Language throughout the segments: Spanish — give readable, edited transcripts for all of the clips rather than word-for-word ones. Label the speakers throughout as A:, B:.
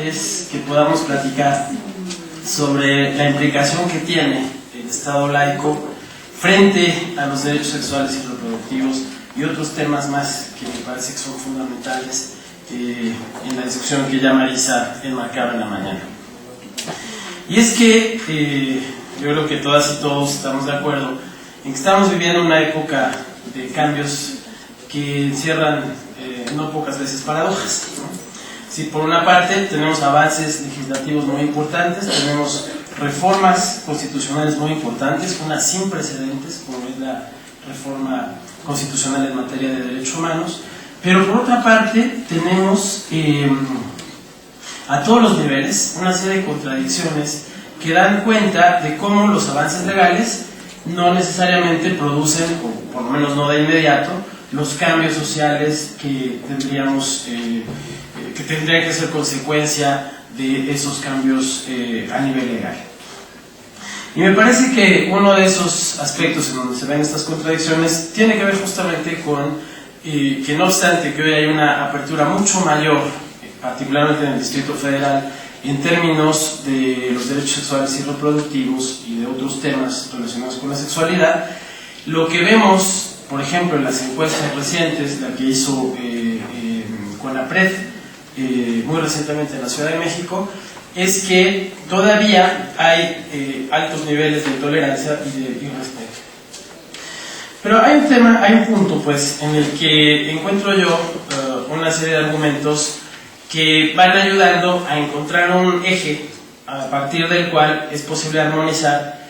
A: Es que podamos platicar sobre la implicación que tiene el Estado laico frente a los derechos sexuales y reproductivos y otros temas más que me parece que son fundamentales en la discusión que ya Marisa enmarcaba en la mañana. Y es que yo creo que todas y todos estamos de acuerdo en que estamos viviendo una época de cambios que encierran no pocas veces paradojas, ¿no? Si por una parte tenemos avances legislativos muy importantes, tenemos reformas constitucionales muy importantes, unas sin precedentes, como es la reforma constitucional en materia de derechos humanos, pero por otra parte tenemos a todos los niveles una serie de contradicciones que dan cuenta de cómo los avances legales no necesariamente producen, o por lo menos no de inmediato, los cambios sociales que tendrían que ser consecuencia de esos cambios a nivel legal. Y me parece que uno de esos aspectos en donde se ven estas contradicciones tiene que ver justamente con que no obstante que hoy hay una apertura mucho mayor, particularmente en el Distrito Federal, en términos de los derechos sexuales y reproductivos y de otros temas relacionados con la sexualidad, lo que vemos, por ejemplo, en las encuestas recientes, la que hizo CONAPRED, muy recientemente en la Ciudad de México, es que todavía hay altos niveles de intolerancia y de irrespeto. Pero hay un tema, hay un punto pues en el que encuentro yo una serie de argumentos que van ayudando a encontrar un eje a partir del cual es posible armonizar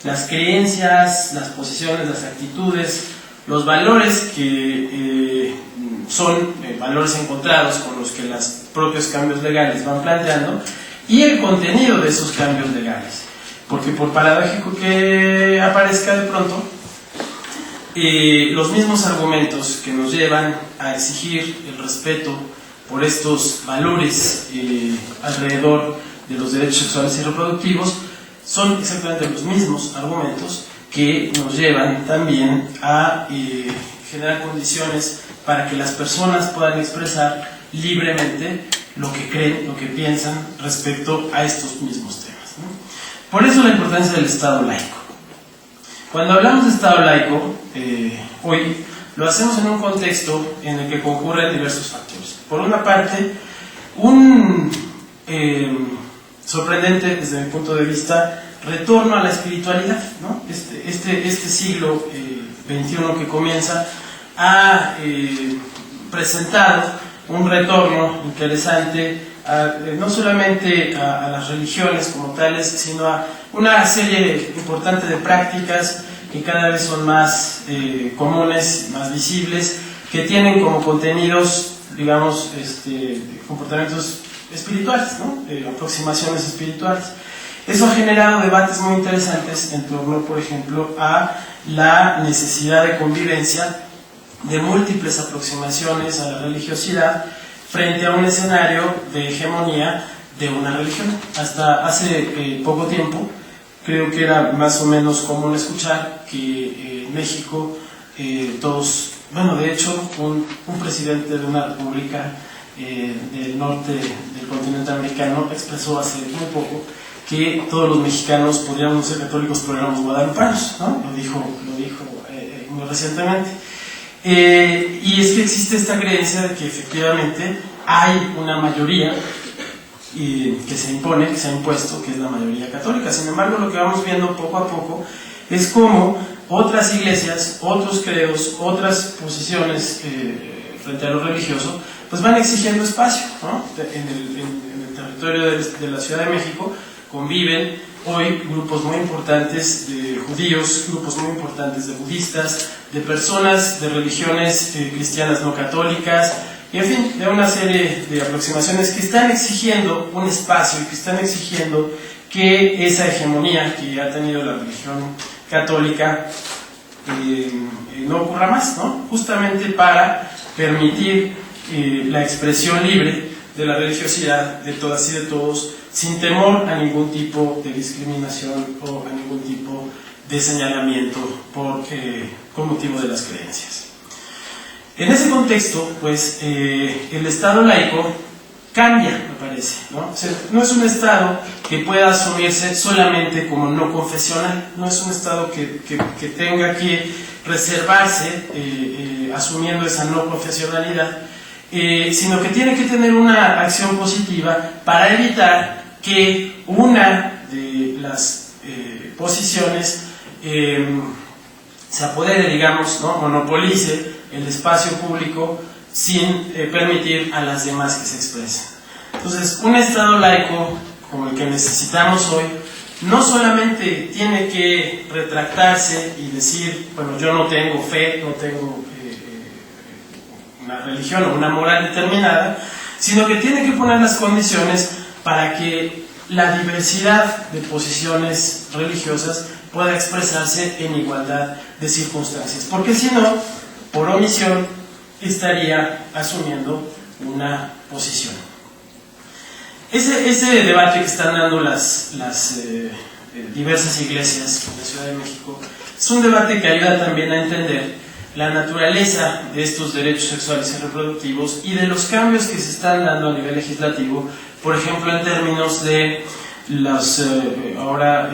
A: las creencias, las posiciones, las actitudes, los valores que son valores encontrados con los que los propios cambios legales van planteando y el contenido de esos cambios legales. Porque por paradójico que aparezca de pronto, los mismos argumentos que nos llevan a exigir el respeto por estos valores alrededor de los derechos sexuales y reproductivos son exactamente los mismos argumentos que nos llevan también a generar condiciones para que las personas puedan expresar libremente lo que creen, lo que piensan respecto a estos mismos temas, ¿no? Por eso la importancia del Estado laico. Cuando hablamos de Estado laico, hoy lo hacemos en un contexto en el que concurren diversos factores. Por una parte, un sorprendente, desde mi punto de vista, retorno a la espiritualidad, ¿no? Este siglo XXI que comienza ha presentado un retorno interesante no solamente a las religiones como tales, sino a una serie importante de prácticas que cada vez son más comunes, más visibles, que tienen como contenidos, digamos, comportamientos espirituales, ¿no? Aproximaciones espirituales. Eso ha generado debates muy interesantes en torno, por ejemplo, a la necesidad de convivencia de múltiples aproximaciones a la religiosidad frente a un escenario de hegemonía de una religión. Hasta hace poco tiempo, creo que era más o menos común escuchar que en México todos, bueno, de hecho, un presidente de una república del norte del continente americano expresó hace muy poco que todos los mexicanos podríamos ser católicos, pero éramos guadalupanos, ¿no? Lo dijo muy recientemente. Y es que existe esta creencia de que efectivamente hay una mayoría que se impone, que se ha impuesto, que es la mayoría católica. Sin embargo, lo que vamos viendo poco a poco es cómo otras iglesias, otros credos, otras posiciones frente a lo religioso, pues van exigiendo espacio, ¿no? En el territorio de la Ciudad de México conviven hoy grupos muy importantes de judíos, grupos muy importantes de budistas, de personas de religiones cristianas no católicas, y en fin, de una serie de aproximaciones que están exigiendo un espacio y que están exigiendo que esa hegemonía que ha tenido la religión católica no ocurra más, ¿no? Justamente para permitir la expresión libre de la religiosidad de todas y de todos, sin temor a ningún tipo de discriminación o a ningún tipo de señalamiento con motivo de las creencias. En ese contexto, pues, el Estado laico cambia, me parece, ¿no? O sea, no es un Estado que pueda asumirse solamente como no confesional, no es un Estado que tenga que reservarse asumiendo esa no confesionalidad, sino que tiene que tener una acción positiva para evitar que una de las posiciones se apodere, digamos, ¿no? Monopolice el espacio público sin permitir a las demás que se expresen. Entonces, un Estado laico como el que necesitamos hoy no solamente tiene que retractarse y decir, bueno, yo no tengo fe, no tengo una religión o una moral determinada, sino que tiene que poner las condiciones para que la diversidad de posiciones religiosas pueda expresarse en igualdad de circunstancias, porque si no, por omisión, estaría asumiendo una posición. Ese debate que están dando las diversas iglesias en la Ciudad de México es un debate que ayuda también a entender la naturaleza de estos derechos sexuales y reproductivos y de los cambios que se están dando a nivel legislativo, por ejemplo, en términos de los ahora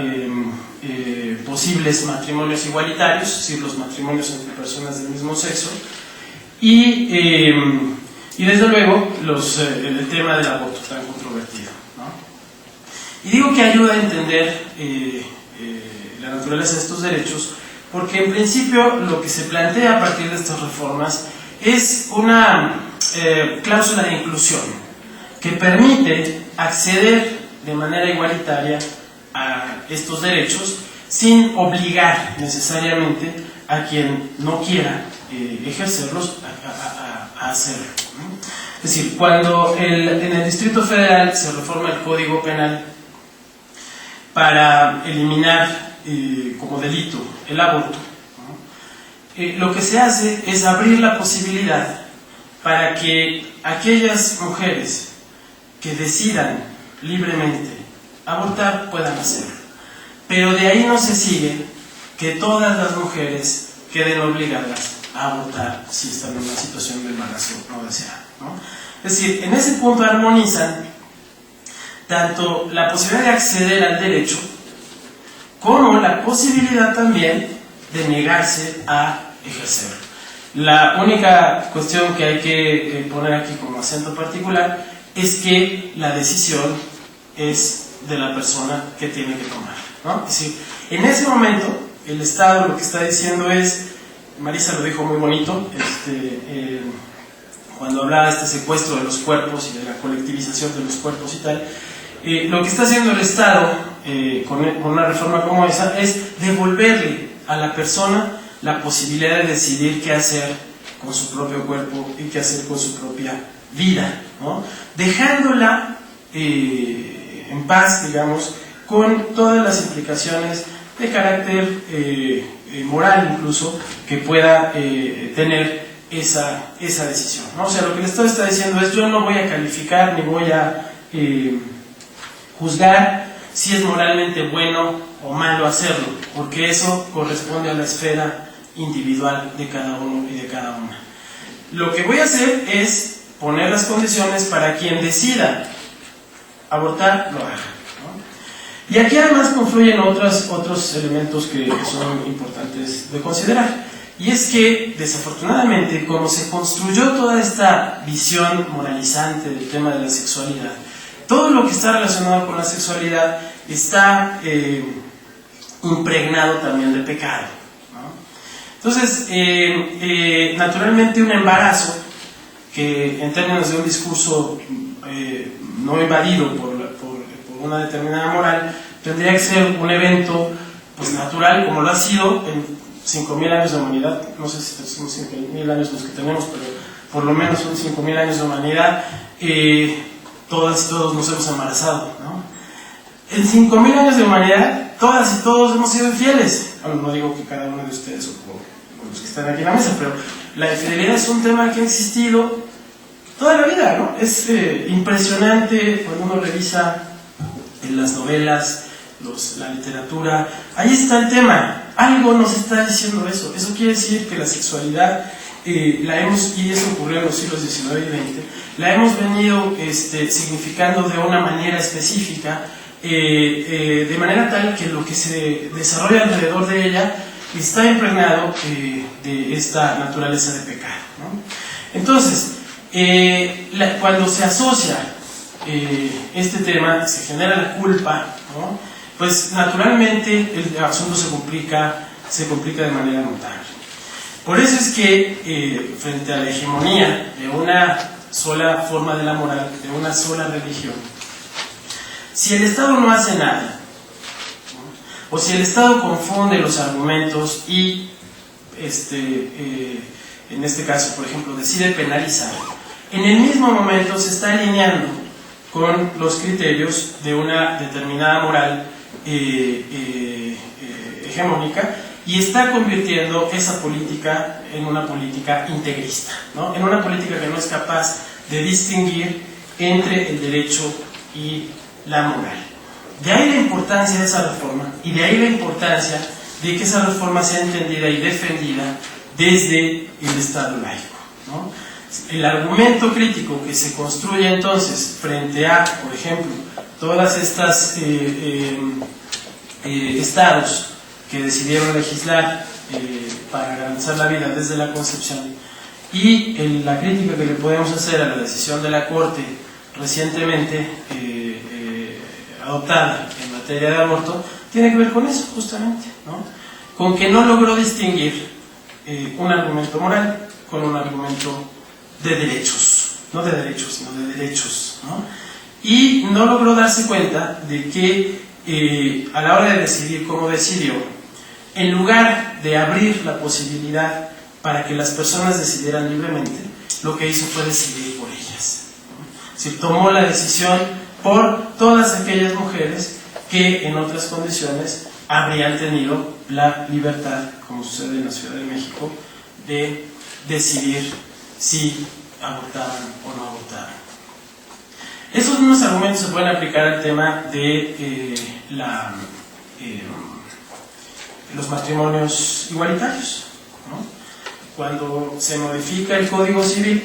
A: posibles matrimonios igualitarios, es decir, los matrimonios entre personas del mismo sexo, y desde luego el tema del aborto tan controvertido, ¿no? Y digo que ayuda a entender la naturaleza de estos derechos porque en principio lo que se plantea a partir de estas reformas es una cláusula de inclusión que permite acceder de manera igualitaria a estos derechos sin obligar necesariamente a quien no quiera ejercerlos a hacerlo, ¿no? Es decir, cuando en el Distrito Federal se reforma el Código Penal para eliminar como delito el aborto, ¿no? Lo que se hace es abrir la posibilidad para que aquellas mujeres que decidan libremente abortar puedan hacerlo, pero de ahí no se sigue que todas las mujeres queden obligadas a abortar si están en una situación de embarazo no deseado, ¿no? Es decir, en ese punto armonizan tanto la posibilidad de acceder al derecho como la posibilidad también de negarse a ejercerlo. La única cuestión que hay que poner aquí como acento particular es que la decisión es de la persona que tiene que tomar, ¿no? Es decir, en ese momento el Estado lo que está diciendo es, Marisa lo dijo muy bonito, cuando hablaba de este secuestro de los cuerpos y de la colectivización de los cuerpos y tal, lo que está haciendo el Estado con una reforma como esa es devolverle a la persona la posibilidad de decidir qué hacer con su propio cuerpo y qué hacer con su propia vida, ¿no? Dejándola en paz, digamos, con todas las implicaciones de carácter moral incluso que pueda tener esa decisión, ¿no? O sea, lo que el Estado está diciendo es: yo no voy a calificar ni voy a juzgar si es moralmente bueno o malo hacerlo, porque eso corresponde a la esfera individual de cada uno y de cada una. Lo que voy a hacer es poner las condiciones para quien decida abortar lo haga, ¿no? Y aquí además confluyen otros elementos que son importantes de considerar, y es que desafortunadamente, como se construyó toda esta visión moralizante del tema de la sexualidad, todo lo que está relacionado con la sexualidad está impregnado también de pecado, ¿no? Entonces, naturalmente un embarazo que en términos de un discurso no invadido por una determinada moral, tendría que ser un evento pues natural, como lo ha sido en 5.000 años de humanidad. No sé si son 5.000 años los que tenemos, pero por lo menos son 5.000 años de humanidad. Todas y todos nos hemos embarazado, ¿no? En 5.000 años de humanidad, todas y todos hemos sido infieles. Bueno, no digo que cada uno de ustedes o los que están aquí en la mesa, pero la infidelidad es un tema que ha existido toda la vida, ¿no? Es impresionante cuando uno revisa en las novelas, la literatura, ahí está el tema, algo nos está diciendo eso. Eso quiere decir que la sexualidad y eso ocurrió en los siglos XIX y XX, la hemos venido significando de una manera específica, de manera tal que lo que se desarrolla alrededor de ella está impregnado de esta naturaleza de pecado, ¿no? Entonces, cuando se asocia este tema, se genera la culpa, ¿no? Pues naturalmente el asunto se complica de manera notable. Por eso es que frente a la hegemonía de una sola forma de la moral, de una sola religión, si el Estado no hace nada, ¿no? O si el Estado confunde los argumentos y en este caso, por ejemplo, decide penalizar, en el mismo momento se está alineando con los criterios de una determinada moral hegemónica, y está convirtiendo esa política en una política integrista, ¿no? En una política que no es capaz de distinguir entre el derecho y la moral. De ahí la importancia de esa reforma, y de ahí la importancia de que esa reforma sea entendida y defendida desde el Estado laico, ¿no? El argumento crítico que se construye entonces frente a, por ejemplo, todas estas estados que decidieron legislar para garantizar la vida desde la concepción, y la crítica que le podemos hacer a la decisión de la Corte recientemente adoptada en materia de aborto, tiene que ver con eso justamente, ¿no? Con que no logró distinguir un argumento moral con un argumento de derechos, no de derechos, sino de derechos, ¿no? Y no logró darse cuenta de que a la hora de decidir como decidió, en lugar de abrir la posibilidad para que las personas decidieran libremente, lo que hizo fue decidir por ellas, ¿no? Es decir, tomó la decisión por todas aquellas mujeres que en otras condiciones habrían tenido la libertad, como sucede en la Ciudad de México, de decidir si abortaban o no abortaban. Esos mismos argumentos se pueden aplicar al tema de los matrimonios igualitarios, ¿no? Cuando se modifica el Código Civil,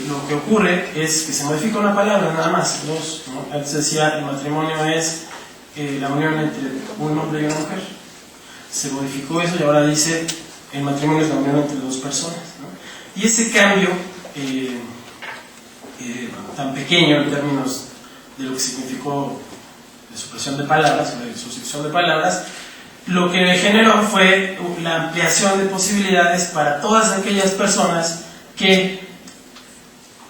A: lo que ocurre es que se modifica una palabra nada más, dos, ¿no? Antes decía el matrimonio es la unión entre un hombre y una mujer. Se modificó eso y ahora dice el matrimonio es la unión entre dos personas, ¿no? Y ese cambio tan pequeño en términos de lo que significó la supresión de palabras, o la sustitución de palabras, lo que generó fue la ampliación de posibilidades para todas aquellas personas que,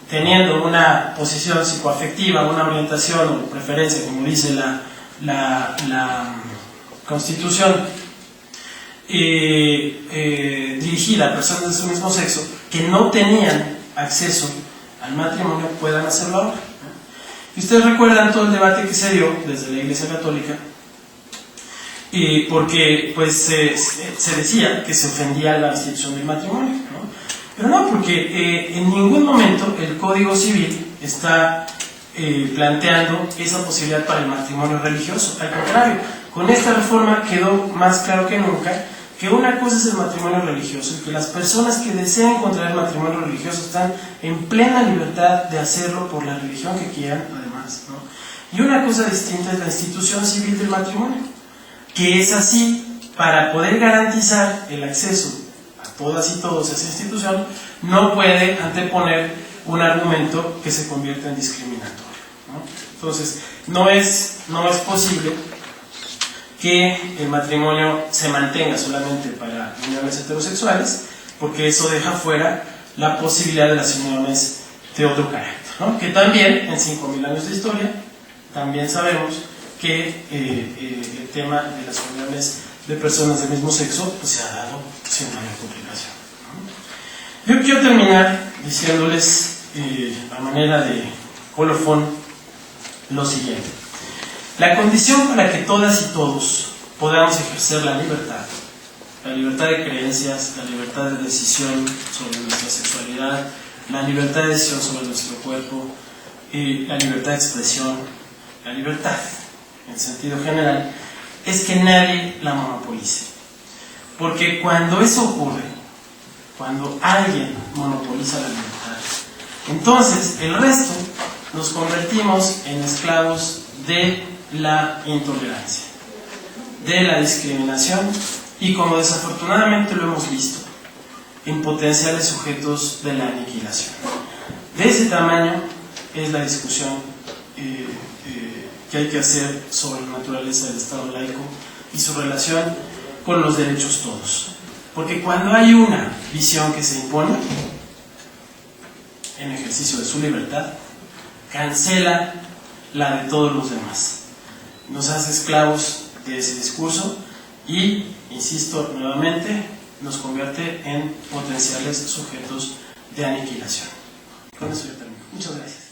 A: teniendo una posición psicoafectiva, una orientación o preferencia, como dice la Constitución, dirigida a personas de su mismo sexo, que no tenían acceso al matrimonio, puedan hacerlo ahora, ¿no? Y ustedes recuerdan todo el debate que se dio desde la Iglesia Católica, porque pues se decía que se ofendía la institución del matrimonio, ¿no? Pero no, porque en ningún momento el Código Civil está planteando esa posibilidad para el matrimonio religioso. Al contrario, con esta reforma quedó más claro que nunca que una cosa es el matrimonio religioso y que las personas que deseen contraer matrimonio religioso están en plena libertad de hacerlo por la religión que quieran, además, ¿no? Y una cosa distinta es la institución civil del matrimonio, que es así, para poder garantizar el acceso a todas y todos a esa institución, no puede anteponer un argumento que se convierta en discriminatorio, ¿no? Entonces, no es posible que el matrimonio se mantenga solamente para uniones heterosexuales, porque eso deja fuera la posibilidad de las uniones de otro carácter, ¿no? Que también, en 5.000 años de historia, también sabemos que el tema de las uniones de personas del mismo sexo pues, se ha dado sin mayor complicación, ¿no? Yo quiero terminar diciéndoles, a manera de colofón, lo siguiente. La condición para que todas y todos podamos ejercer la libertad de creencias, la libertad de decisión sobre nuestra sexualidad, la libertad de decisión sobre nuestro cuerpo, la libertad de expresión, la libertad en sentido general, es que nadie la monopolice. Porque cuando eso ocurre, cuando alguien monopoliza la libertad, entonces el resto nos convertimos en esclavos de la intolerancia, de la discriminación y, como desafortunadamente lo hemos visto, en potenciales sujetos de la aniquilación. De ese tamaño es la discusión que hay que hacer sobre la naturaleza del Estado laico y su relación con los derechos todos. Porque cuando hay una visión que se impone en ejercicio de su libertad, cancela la de todos los demás. Nos hace esclavos de ese discurso y, insisto nuevamente, nos convierte en potenciales sujetos de aniquilación. Con eso yo termino. Muchas gracias.